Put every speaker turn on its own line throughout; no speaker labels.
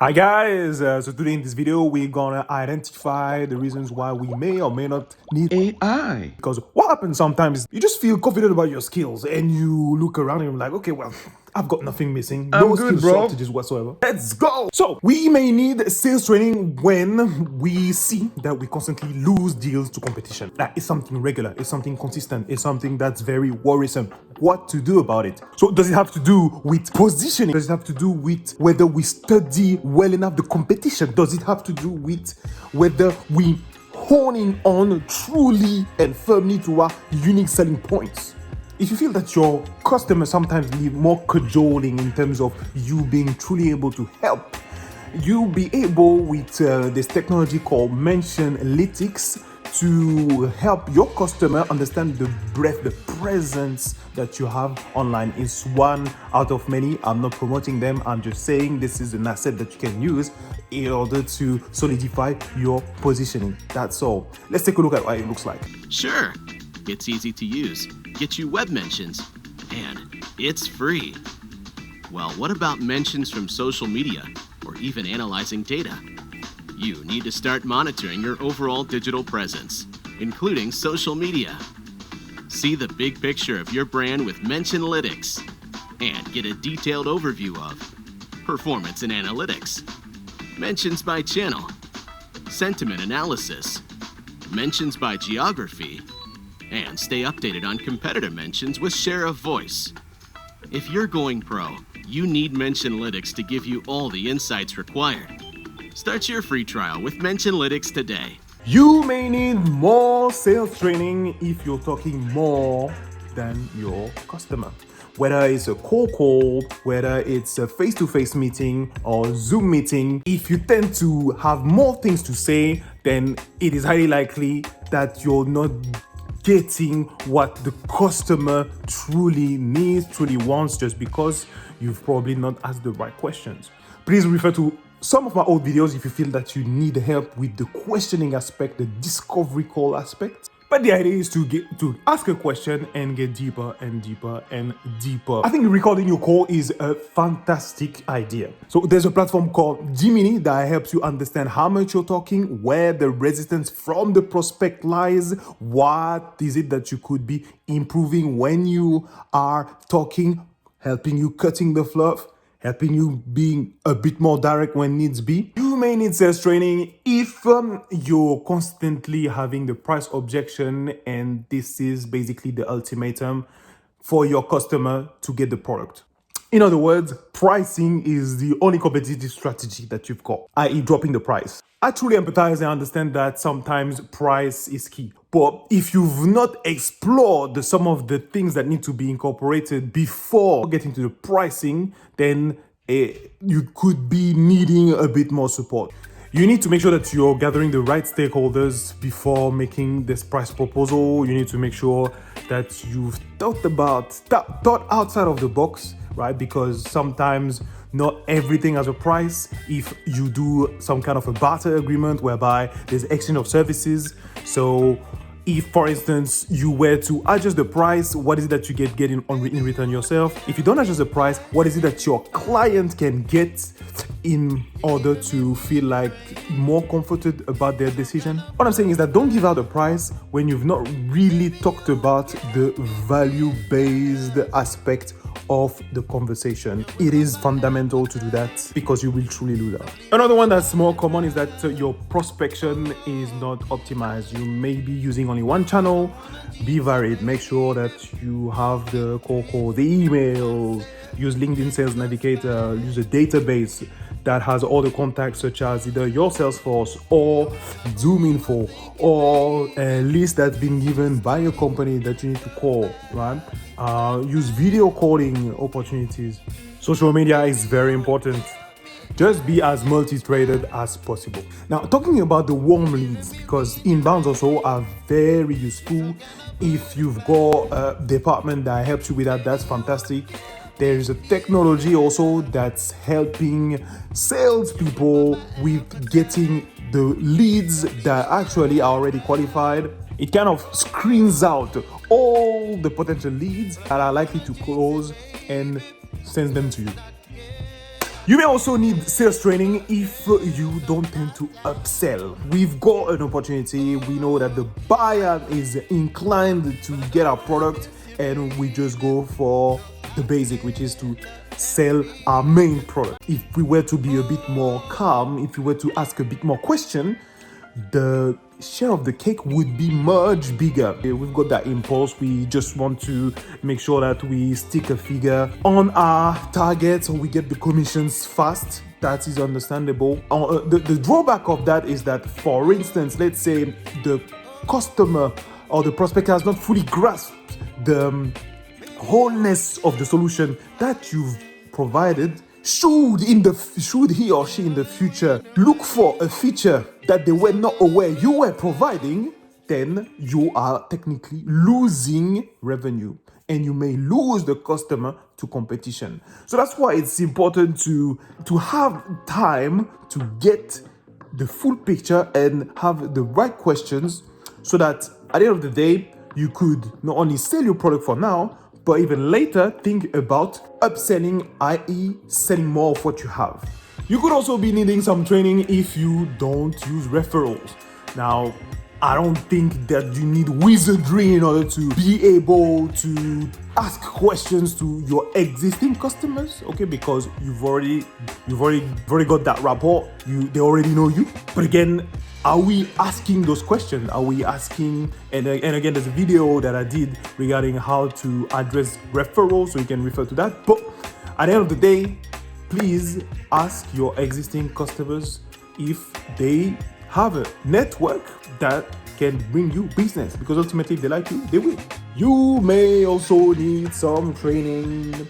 Hi guys, so today in this video we're gonna identify the reasons why we may or may not need
AI.
because what happens sometimes you just feel confident about your skills and you look around and you're like, okay, well, I've got nothing missing,
I'm
no
good,
skill
bro.
shortages whatsoever. Let's go. So we may need sales training when we see that we constantly lose deals to competition. That is something regular, it's something consistent, it's something that's very worrisome. What to do about it? So does it have to do with positioning? Does it have to do with whether we study well enough the competition? Does it have to do with whether we honing on truly and firmly to our unique selling points? If you feel that your customers sometimes need more cajoling in terms of you being truly able to help, you'll be able with this technology called Mentionlytics to help your customer understand the breadth, the presence that you have online. It's one out of many. I'm not promoting them. I'm just saying this is an asset that you can use in order to solidify your positioning. That's all. Let's take a look at what it looks like.
Sure, it's easy to use, get you web mentions, and it's free. Well, what about mentions from social media or even analyzing data? You need to start monitoring your overall digital presence, including social media. See the big picture of your brand with Mentionlytics and get a detailed overview of performance and analytics, mentions by channel, sentiment analysis, mentions by geography, and stay updated on competitor mentions with share of voice. If you're going pro, you need Mentionlytics to give you all the insights required. Start your free trial with Mentionlytics today.
You may need more sales training if you're talking more than your customer. Whether it's a cold call, whether it's a face-to-face meeting or Zoom meeting, if you tend to have more things to say, then it is highly likely that you're not getting what the customer truly needs, truly wants, just because you've probably not asked the right questions. Please refer to some of my old videos if you feel that you need help with the questioning aspect, the discovery call aspect. But the idea is to ask a question and get deeper and deeper and deeper. I think recording your call is a fantastic idea. So there's a platform called Gemini that helps you understand how much you're talking, where the resistance from the prospect lies, what is it that you could be improving when you are talking, helping you cutting the fluff, helping you being a bit more direct when needs be. You may need sales training if you're constantly having the price objection, and this is basically the ultimatum for your customer to get the product. In other words, pricing is the only competitive strategy that you've got, i.e. dropping the price. I truly empathize and understand that sometimes price is key. But if you've not explored some of the things that need to be incorporated before getting to the pricing, then you could be needing a bit more support. You need to make sure that you're gathering the right stakeholders before making this price proposal. You need to make sure that you've thought outside of the box, right? Because sometimes not everything has a price. If you do some kind of a barter agreement whereby there's exchange of services, so if, for instance, you were to adjust the price, what is it that you get in return yourself? If you don't adjust the price, what is it that your client can get in order to feel like more comforted about their decision? What I'm saying is that don't give out the price when you've not really talked about the value-based aspect of the conversation. It is fundamental to do that because you will truly lose out. Another one that's more common is that your prospection is not optimized. You may be using only one channel. Be varied. Make sure that you have the cold call, the emails, use LinkedIn Sales Navigator, use a database that has all the contacts, such as either your Salesforce or Zoom Info or a list that's been given by a company that you need to call, right? Use video calling opportunities. Social media is very important. Just be as multi-threaded as possible. Now, talking about the warm leads, because inbounds also are very useful. If you've got a department that helps you with that, that's fantastic. There's a technology also that's helping salespeople with getting the leads that actually are already qualified. It kind of screens out all the potential leads that are likely to close and sends them to you. You may also need sales training if you don't tend to upsell. We've got an opportunity. We know that the buyer is inclined to get our product, and we just go for the basic, which is to sell our main product. If we were to be a bit more calm, if we were to ask a bit more question, the share of the cake would be much bigger. We've got that impulse. We just want to make sure that we stick a figure on our target so we get the commissions fast. That is understandable. The drawback of that is that, for instance, let's say the customer or the prospect has not fully grasped the wholeness of the solution that you've provided. Should he or she in the future look for a feature that they were not aware you were providing, then you are technically losing revenue and you may lose the customer to competition. So that's why it's important to have time to get the full picture and have the right questions, so that at the end of the day, you could not only sell your product for now, but even later think about upselling, i.e. selling more of what you have. You could also be needing some training if you don't use referrals. Now, I don't think that you need wizardry in order to be able to ask questions to your existing customers, okay? Because you've already got that rapport. They already know you. But again, are we asking those questions? Are we asking? And again, there's a video that I did regarding how to address referrals, so you can refer to that. But at the end of the day, please ask your existing customers if they have a network that can bring you business, because ultimately if they like you, they will. You may also need some training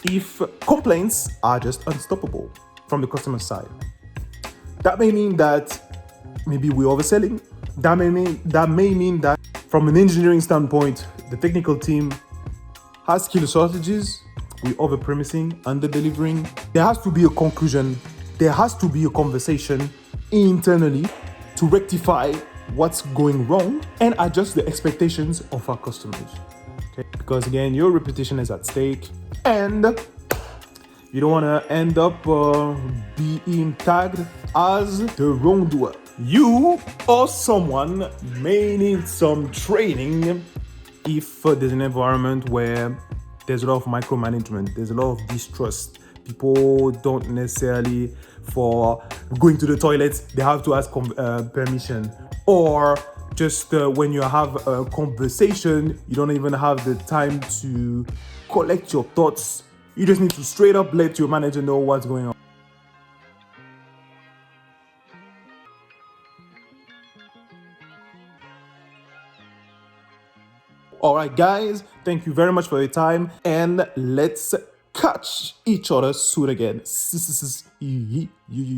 if complaints are just unstoppable from the customer side. That may mean that maybe we're overselling. That may mean that from an engineering standpoint, the technical team has skill shortages, we're over-premising, under-delivering. There has to be a conclusion. There has to be a conversation internally to rectify what's going wrong and adjust the expectations of our customers. Okay? Because again, your reputation is at stake, and you don't want to end up being tagged as the wrongdoer. You or someone may need some training if there's an environment where there's a lot of micromanagement, there's a lot of distrust. People don't necessarily, for going to the toilets, they have to ask permission. Or just when you have a conversation, you don't even have the time to collect your thoughts. You just need to straight up let your manager know what's going on. All right, guys, thank you very much for your time, and let's catch each other soon again.